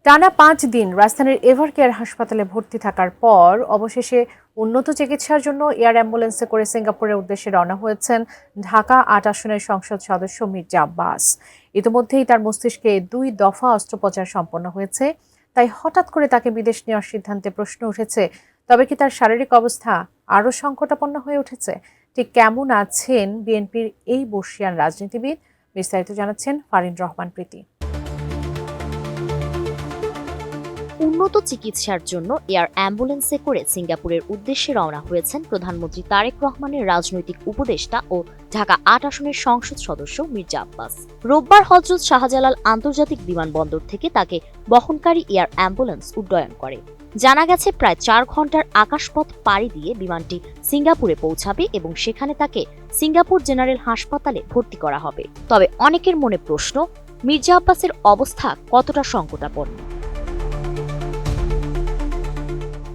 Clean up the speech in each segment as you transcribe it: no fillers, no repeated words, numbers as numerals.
টানা ৫ দিন রাজধানীর এভারকেয়ার হাসপাতালে ভর্তি থাকার পর অবশেষে উন্নত চিকিৎসার জন্য এয়ার অ্যাম্বুলেন্সে করে সিঙ্গাপুরের উদ্দেশ্যে রওনা হয়েছেন ঢাকা ৮ আসনের সংসদ সদস্য মির্জা আব্বাস। ইতিমধ্যেই তার মস্তিষ্কে ২ দফা অস্ত্রোপচার সম্পন্ন হয়েছে। তাই হঠাৎ করে তাকে বিদেশ নেওয়ার সিদ্ধান্তে প্রশ্ন উঠেছে, তবে কি তার শারীরিক অবস্থা আরও সংকটাপন্ন হয়ে উঠেছে? ঠিক কেমন আছেন বিএনপির এই বর্ষিয়ান রাজনীতিবিদ? বিস্তারিত জানাচ্ছেন ফারিন রহমান প্রীতি। উন্নত চিকিৎসার জন্য এয়ার অ্যাম্বুলেন্সে করে সিঙ্গাপুরের উদ্দেশ্যে রওনা হয়েছেন প্রধানমন্ত্রী তারেক রহমানের রাজনৈতিক উপদেষ্টা ও ঢাকা ৮ আসনের সংসদ সদস্য মির্জা আব্বাস। রোববার হযরত শাহজালাল আন্তর্জাতিক বিমানবন্দর থেকে তাকে বহনকারী এয়ার অ্যাম্বুলেন্স উড্ডয়ন করে। জানা গেছে প্রায় ৪ ঘন্টার আকাশপথ পাড়ি দিয়ে বিমানটি সিঙ্গাপুরে পৌঁছাবে এবং সেখানে তাকে সিঙ্গাপুর জেনারেল হাসপাতালে ভর্তি করা হবে। তবে অনেকের মনে প্রশ্ন, মির্জা আব্বাসের অবস্থা কতটা সংকটাপন্ন?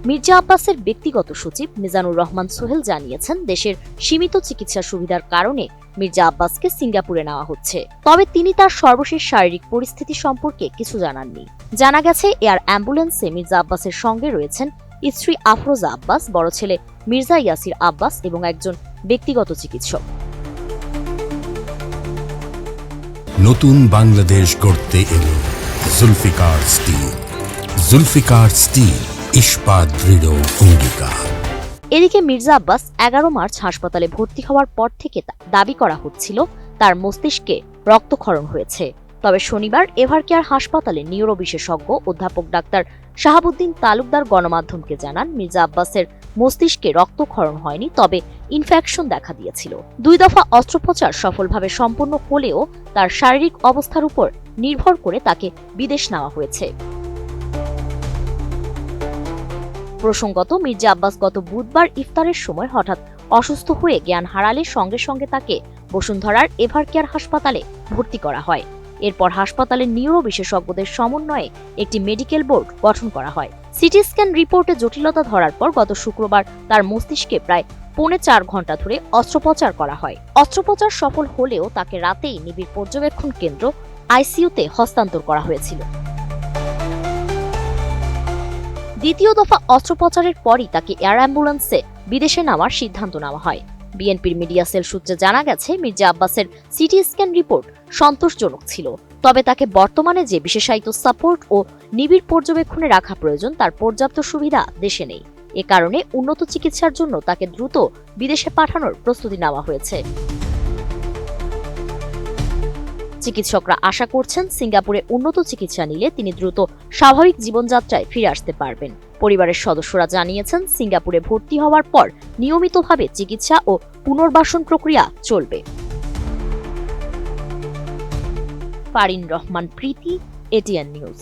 মির্জা আব্বাসের ব্যক্তিগত সচিব মিজানুর রহমান সোহেল জানিয়েছেন, দেশের সীমিত চিকিৎসা সুবিধার কারণে মির্জা আব্বাসকে সিঙ্গাপুরে নেওয়া হচ্ছে। তবে তিনি তার সর্বশেষ শারীরিক পরিস্থিতি সম্পর্কে কিছু জানাননি। জানা গেছে এয়ার অ্যাম্বুলেন্সে মির্জা আব্বাসের সঙ্গে রয়েছেন স্ত্রী আফরোজা আব্বাস, বড় ছেলে মির্জা ইয়াসির আব্বাস এবং একজন ব্যক্তিগত চিকিৎসক। নতুন বাংলাদেশ গড়তে এলো জুলফিকার স্টিল। জুলফিকার স্টিল, ইস্পাত দৃঢ় অঙ্গীকার। এদিকে মির্জা আব্বাস ১১ মার্চ হাসপাতালে ভর্তি হওয়ার পর থেকে দাবি করা হচ্ছিল তার মস্তিষ্কে রক্তক্ষরণ হয়েছে। তবে শনিবার এভারকেয়ার হাসপাতালে নিউরো বিশেষজ্ঞ অধ্যাপক ডাক্তার শাহাবুদ্দিন তালুকদার গণমাধ্যমকে জানান, মির্জা আব্বাসের মস্তিষ্কে রক্তক্ষরণ হয়নি, তবে ইনফেকশন দেখা দিয়েছিল। ২ দফা অস্ত্রোপচার সফলভাবে সম্পন্ন হলেও তার শারীরিক অবস্থার উপর নির্ভর করে তাকে বিদেশ নেওয়া হয়েছে। প্রসঙ্গত, মির্জা আব্বাস গত বুধবার ইফতারের সময় হঠাৎ অসুস্থ হয়ে জ্ঞান হারালে সঙ্গে সঙ্গে তাকে বসুন্ধরার এভারকেয়ার হাসপাতালে ভর্তি করা হয়। এরপর হাসপাতালের নিউরো বিশেষজ্ঞদের সমন্বয়ে একটি মেডিকেল বোর্ড গঠন করা হয়। সিটি স্ক্যান রিপোর্টে জটিলতা ধরার পর গত শুক্রবার তার মস্তিষ্কে প্রায় ৪.৫ ঘন্টা ধরে অস্ত্রোপচার করা হয়। অস্ত্রোপচার সফল হলেও তাকে রাতেই নিবিড় পর্যবেক্ষণ কেন্দ্র আইসিইউতে হস্তান্তর করা হয়েছিল। দ্বিতীয় দফা অস্ত্রোপচারের পরই তাকে এয়ার অ্যাম্বুলেন্সে বিদেশে নেওয়ার সিদ্ধান্ত নেওয়া হয়। বিএনপির মিডিয়া সেল সূত্রে জানা গেছে, মির্জা আব্বাসের সিটি স্ক্যান রিপোর্ট সন্তোষজনক ছিল, তবে তাকে বর্তমানে যে বিশেষায়িত সাপোর্ট ও নিবিড় পর্যবেক্ষণে রাখা প্রয়োজন তার পর্যাপ্ত সুবিধা দেশে নেই। এ কারণে উন্নত চিকিৎসার জন্য তাকে দ্রুত বিদেশে পাঠানোর প্রস্তুতি নেওয়া হয়েছে। চিকিৎসকরা আশা করছেন, সিঙ্গাপুরে উন্নত চিকিৎসা নিলে তিনি দ্রুত স্বাভাবিক জীবনযাত্রায় ফিরে আসতে পারবেন। পরিবারের সদস্যরা জানিয়েছেন, সিঙ্গাপুরে ভর্তি হওয়ার পর নিয়মিতভাবে চিকিৎসা ও পুনর্বাসন প্রক্রিয়া চলবে। ফারিন রহমান প্রীতি, এটিএন নিউজ।